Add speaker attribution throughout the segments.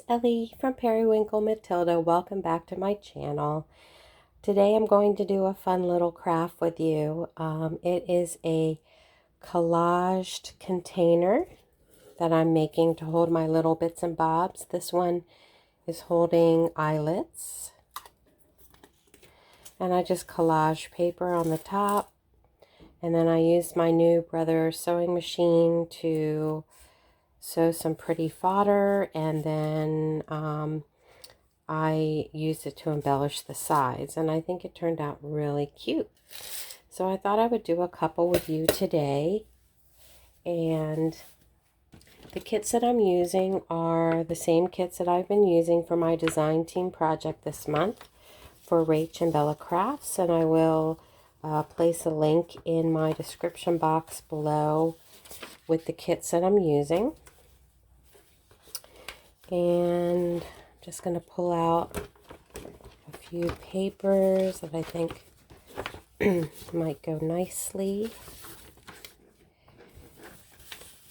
Speaker 1: Ellie from Periwinkle Matilda. Welcome back to my channel. Today I'm going to do a fun little craft with you. It is a collaged container that I'm making to hold my little bits and bobs. This one is holding eyelets. And I just collage paper on the top. And then I used my new Brother sewing machine to sew some pretty fodder, and then I used it to embellish the sides, and I think it turned out really cute. So I thought I would do a couple with you today. And the kits that I'm using are the same kits that I've been using for my design team project this month for Rachandbella Crafts, and I will place a link in my description box below with the kits that I'm using. And I'm just going to pull out a few papers that I think might go nicely.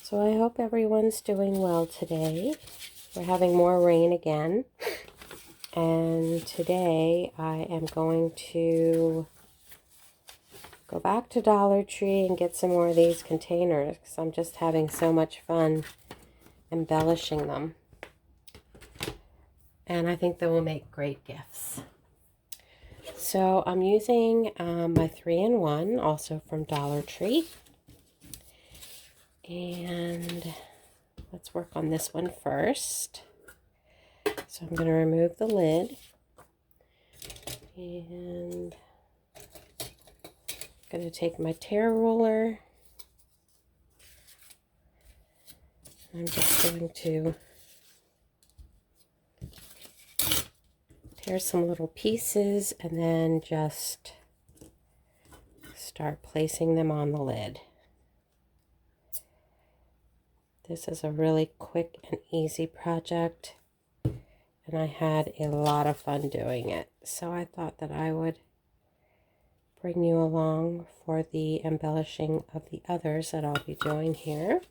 Speaker 1: So I hope everyone's doing well today. We're having more rain again. And today I am going to go back to Dollar Tree and get some more of these containers because I'm just having so much fun embellishing them. And I think they will make great gifts. So I'm using my 3-in-1, also from Dollar Tree. And let's work on this one first. So I'm going to remove the lid. And I'm going to take my tear ruler. I'm just going to tear some little pieces and then just start placing them on the lid. This is a really quick and easy project, and I had a lot of fun doing it. So I thought that I would bring you along for the embellishing of the others that I'll be doing here.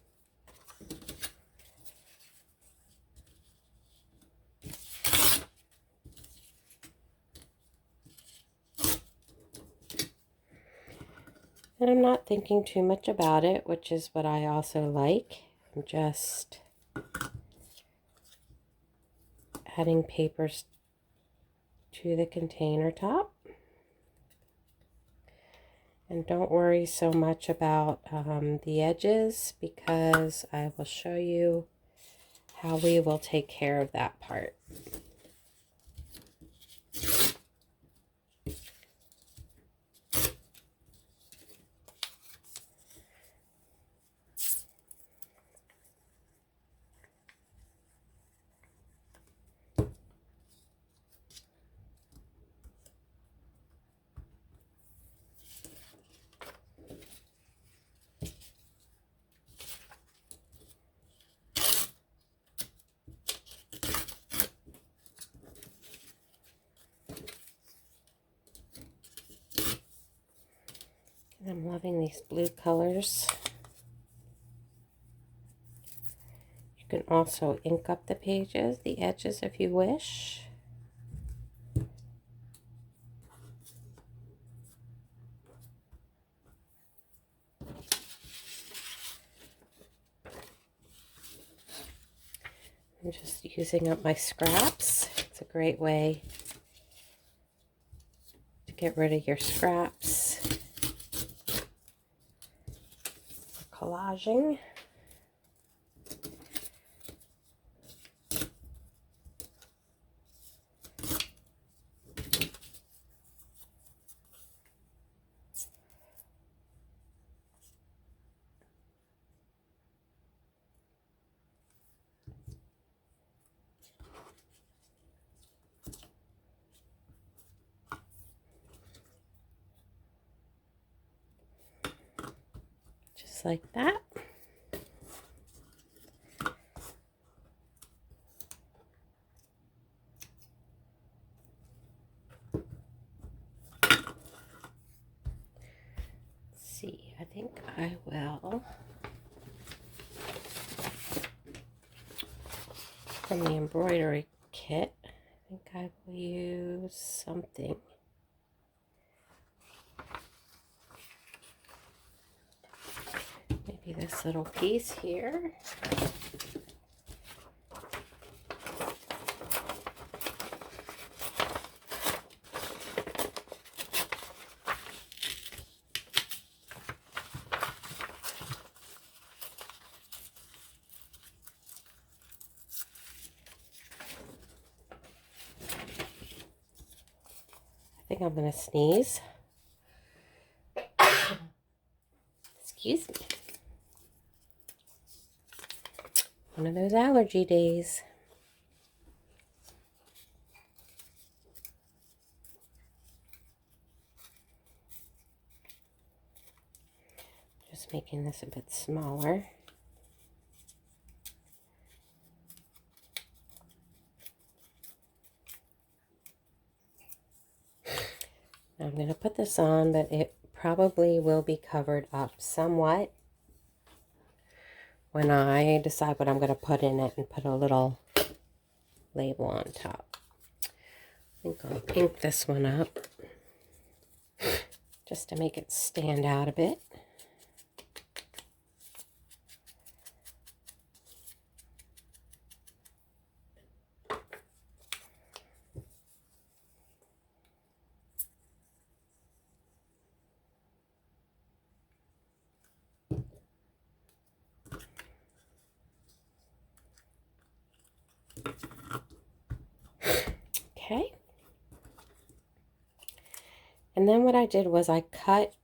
Speaker 1: And I'm not thinking too much about it, which is what I also like. I'm just adding papers to the container top. And don't worry so much about the edges, because I will show you how we will take care of that part. I'm loving these blue colors. You can also ink up the pages, the edges if you wish. I'm just using up my scraps. It's a great way to get rid of your scraps for collaging. Just like that. Let's see, I think I will from the embroidery kit. I think I will use something. Maybe this little piece here. I think I'm going to sneeze. Excuse me. One of those allergy days. Just making this a bit smaller. Now I'm going to put this on, but it probably will be covered up somewhat when I decide what I'm going to put in it and put a little label on top. I think I'll pink this one up just to make it stand out a bit. Okay. And then what I did was I cut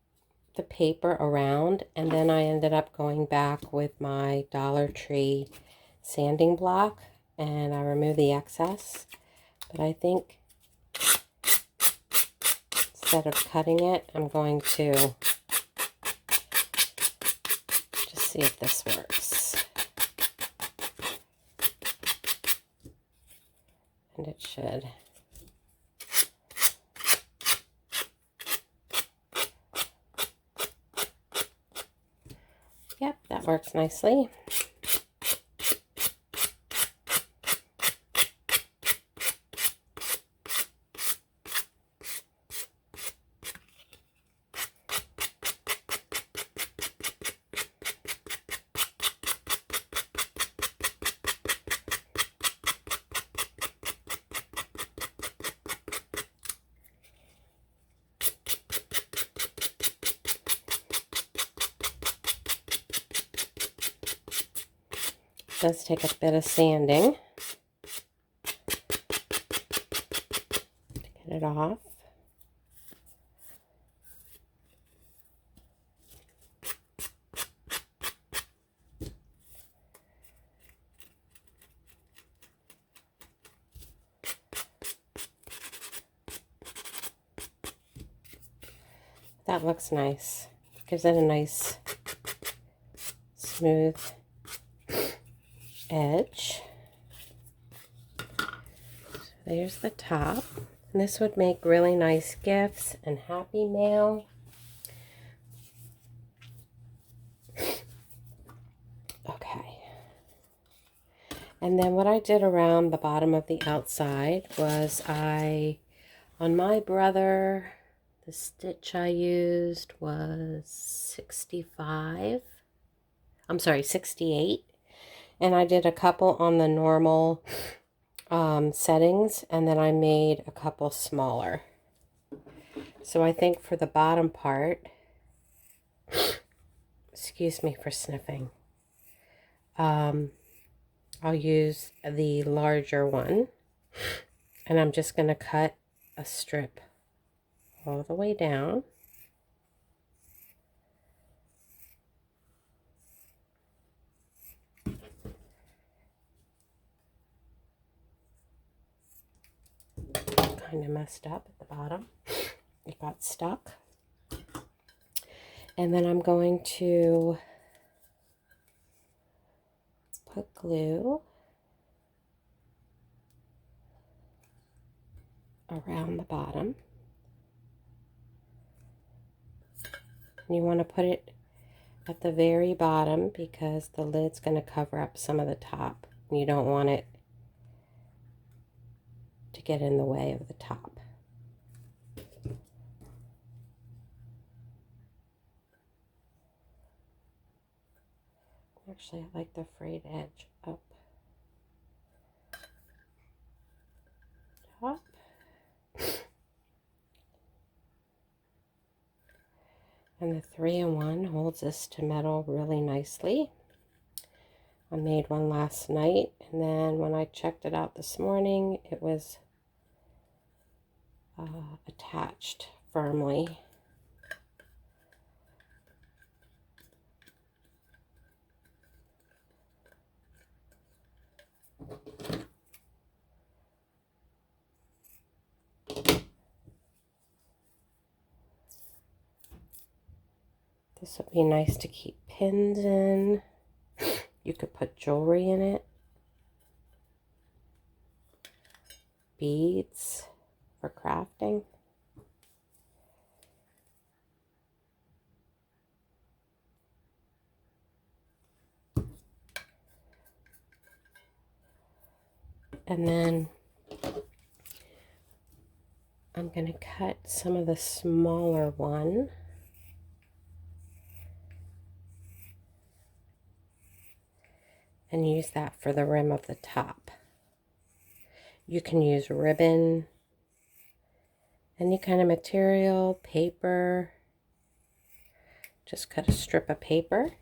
Speaker 1: the paper around, and then I ended up going back with my Dollar Tree sanding block, and I removed the excess. But I think instead of cutting it, I'm going to just see if this works. And it should. Yep, that works nicely. It does take a bit of sanding to get it off. That looks nice. Gives it a nice smooth edge. So there's the top. And this would make really nice gifts and happy mail. Okay. And then what I did around the bottom of the outside was on my brother, the stitch I used was 68. And I did a couple on the normal settings, and then I made a couple smaller. So I think for the bottom part, excuse me for sniffing, I'll use the larger one, and I'm just going to cut a strip all the way down. Kind of messed up at the bottom. It got stuck. And then I'm going to put glue around the bottom. And you want to put it at the very bottom because the lid's going to cover up some of the top. And you don't want it to get in the way of the top. Actually, I like the frayed edge up top. And the 3-in-1 holds this to metal really nicely. I made one last night, and then when I checked it out this morning, it was attached firmly. This would be nice to keep pins in. You could put jewelry in it. Beads for crafting. And then I'm going to cut some of the smaller one. And use that for the rim of the top. You can use ribbon, any kind of material, paper. Just cut a strip of paper.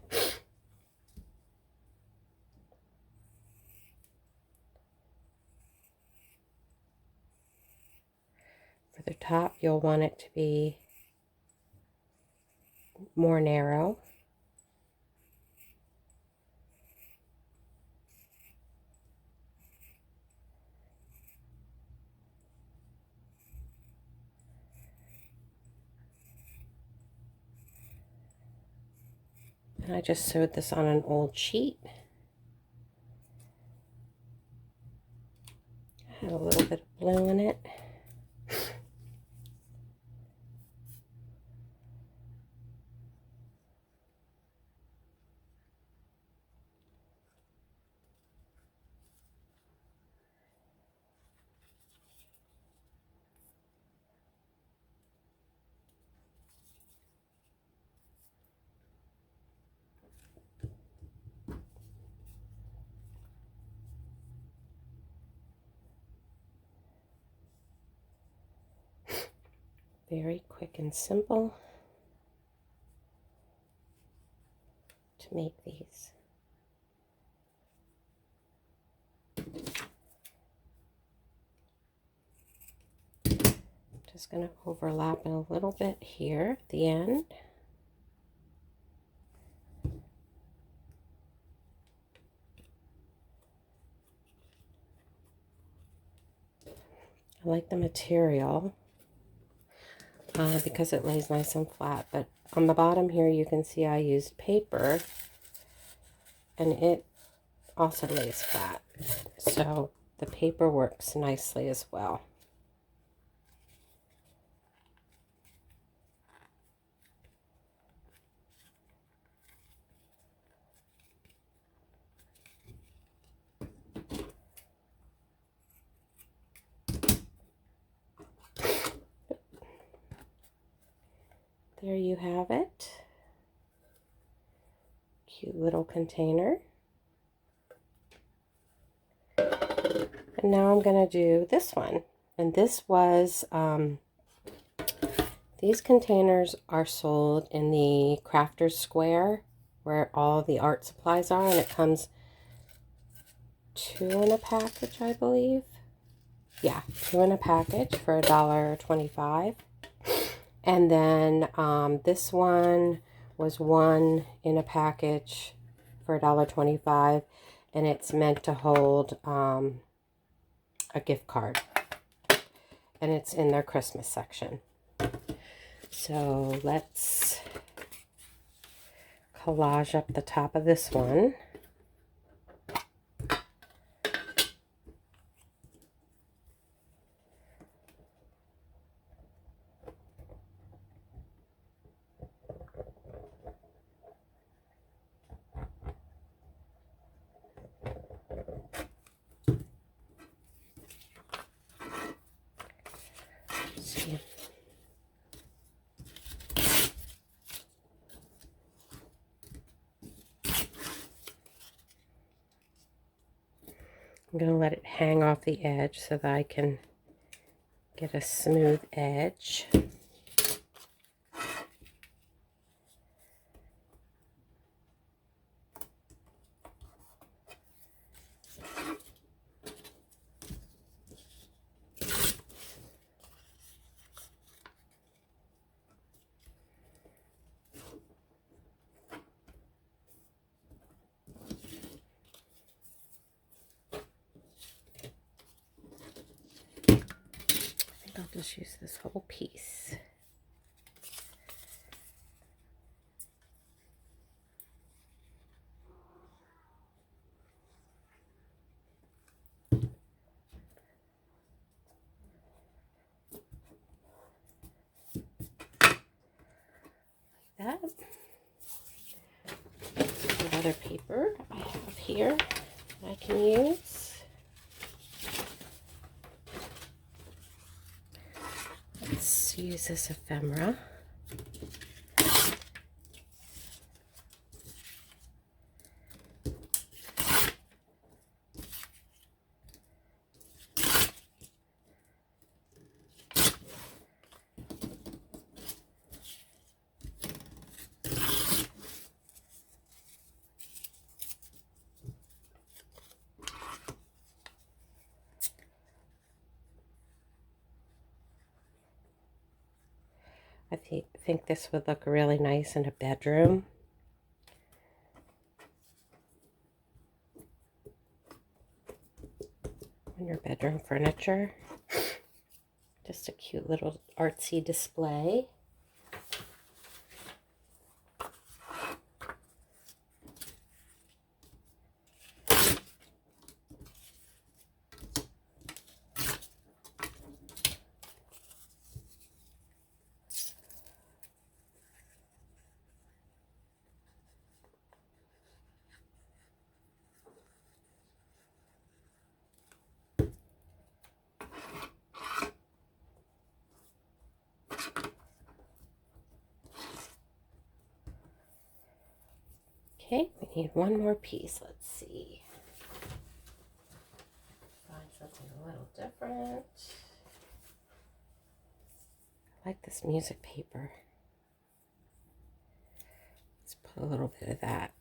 Speaker 1: For the top, you'll want it to be more narrow. And I just sewed this on an old sheet. I have a little bit of blue in it. Very quick and simple to make these. Just going to overlap it a little bit here at the end. I like the material because it lays nice and flat, but on the bottom here you can see I used paper and it also lays flat, so the paper works nicely as well. There you have it. Cute little container. And now I'm going to do this one. And this was, these containers are sold in the Crafter's Square where all the art supplies are, and it comes 2 in a package, I believe. Yeah, 2 in a package for $1.25. And then this one was 1 in a package for $1.25, and it's meant to hold a gift card, and it's in their Christmas section. So let's collage up the top of this one. I'm going to let it hang off the edge so that I can get a smooth edge. I'll just use this whole piece. Like that. Some other paper I have here that I can use. Let's use this ephemera. I think this would look really nice in a bedroom. On your bedroom furniture. Just a cute little artsy display. Okay, we need one more piece. Let's see. Find something a little different. I like this music paper. Let's put a little bit of that.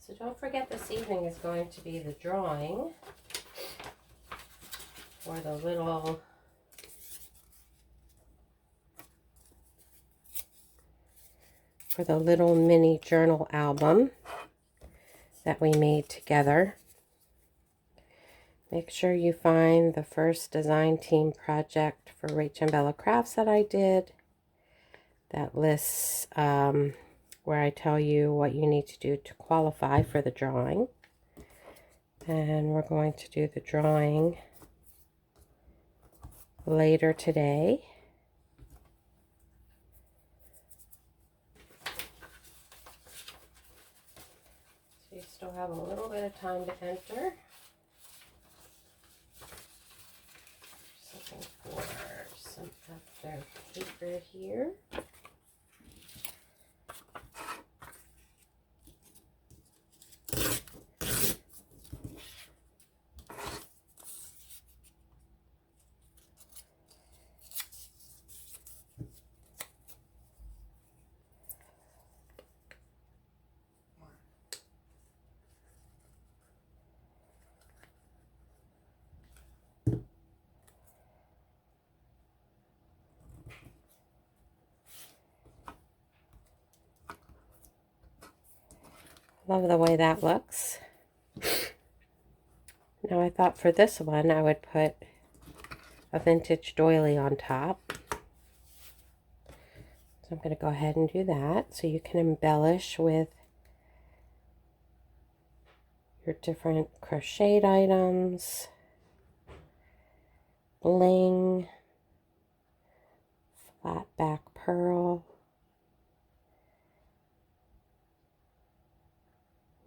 Speaker 1: So don't forget, this evening is going to be the drawing for the little mini journal album that we made together. Make sure you find the first design team project for Rachandbella Crafts that I did. That lists where I tell you what you need to do to qualify for the drawing. And we're going to do the drawing later today. So you still have a little bit of time to enter. Looking for some other paper here. Love the way that looks. Now I thought for this one I would put a vintage doily on top. So I'm going to go ahead and do that. So you can embellish with your different crocheted items, bling, flat back pearl.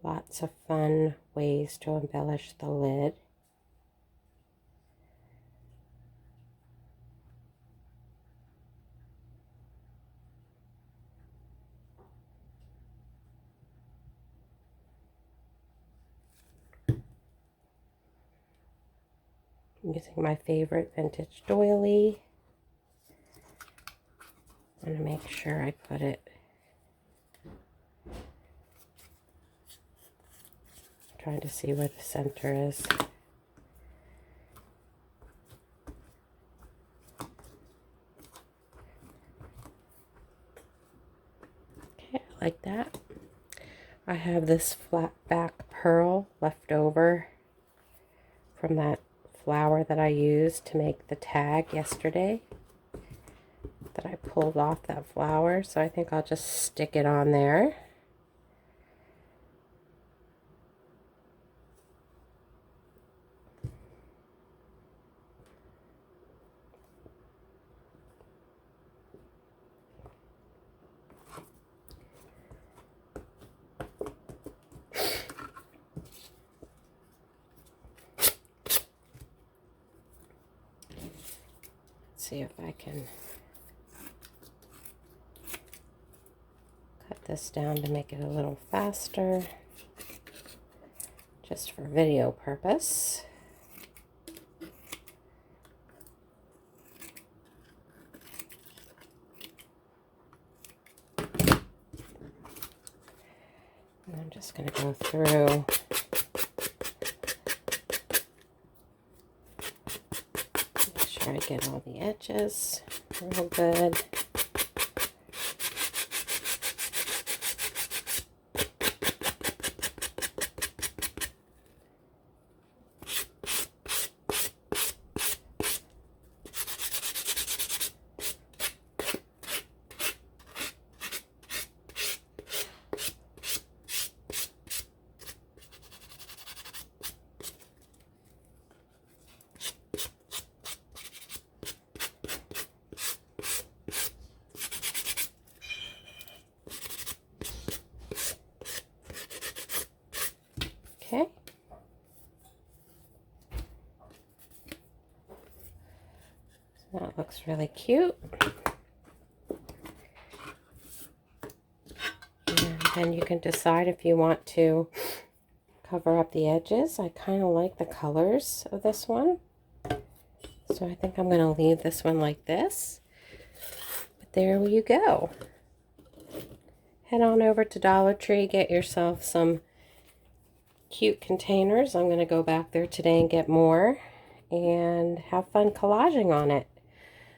Speaker 1: Lots of fun ways to embellish the lid. using my favorite vintage doily. I'm going to make sure I put it trying to see where the center is. Okay, like that. I have this flat back pearl left over from that flower that I used to make the tag yesterday, that I pulled off that flower, so I think I'll just stick it on there. See if I can cut this down to make it a little faster, just for video purpose. And I'm just going to go through I get all the edges real good. Okay. So that looks really cute. And then you can decide if you want to cover up the edges. I kind of like the colors of this one, so I think I'm going to leave this one like this. But there you go. Head on over to Dollar Tree, get yourself some cute containers. I'm going to go back there today and get more and have fun collaging on it.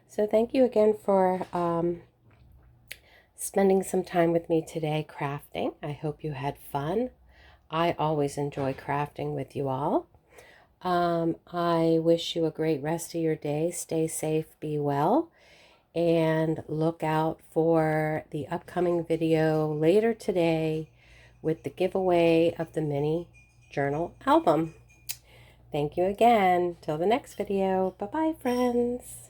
Speaker 1: So thank you again for spending some time with me today crafting. I hope you had fun. I always enjoy crafting with you all. I wish you a great rest of your day. Stay safe, be well, and look out for the upcoming video later today with the giveaway of the mini journal album. Thank you again. Till the next video. Bye-bye, friends.